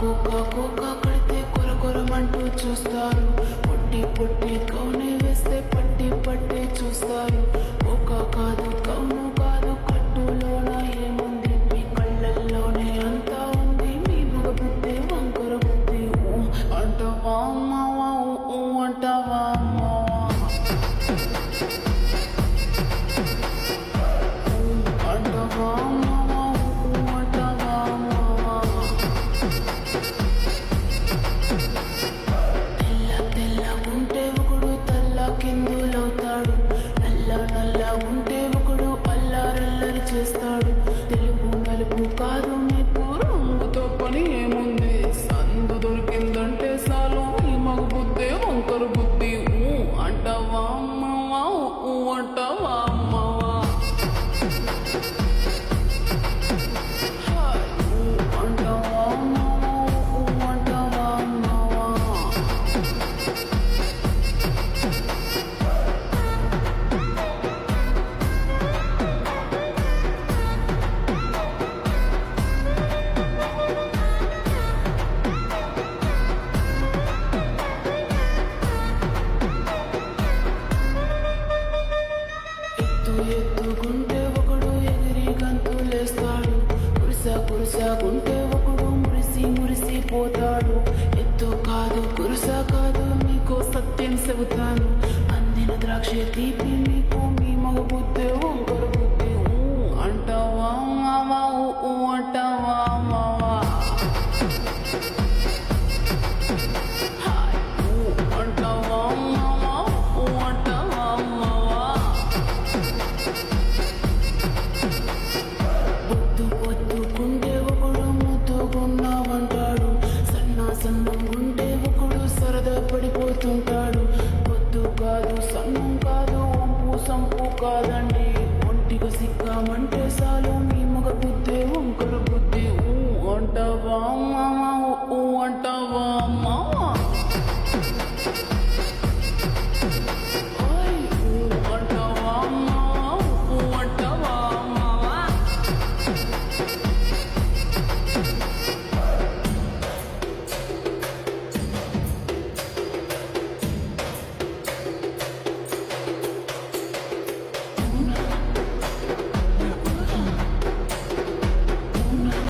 కుక్క కడితే కొరకొరమంటూ చూస్తారు. పొట్టి పొట్టి కౌని వేస్తే పట్టి పట్టి చూస్తారు. కుక్క కాదు కౌను కాదు కట్టులోన ఏముంది, మీ కళ్ళల్లోనే అంతా ఉంది. మీ మగ బుద్ధి వంకర బుద్ధి. అంటావా అమ్మావా, అంటావా అమ్మావా, అంటావా అమ్మావా, అంటావా అమ్మావా. తెల్ల ఉంటే ఒకడు తల్ల కిందులవుతాడు. నల్ల ఉంటే ఒకడు అల్లారల్లరి చేస్తాడు. తెలుపు నలుపు కాదు నీకు రంగుతో పని ఏముంది. సందు దొరికిందంటే చాలు ఈ మగ బుద్ధి వంకర బుద్ధి. అంటావా అమ్మావా, అంటావా అమ్మావా, అంటావా అమ్మావా, అంటావా అమ్మావా. ఎత్తుకుంటే ఒకడు ఎగిరి గంతులేస్తాడు. కురుసాగుంటే ఒకడు మురిసిపోతాడు. ఎత్తు కాదు కురుస కాదు నీకో సత్యం చెబుతాను. అందిన ద్రాక్ష తీపి మీకు మీ మగ బుద్ధి వంకర బుద్ధి. అంటావా మావా, అంటావా మావా.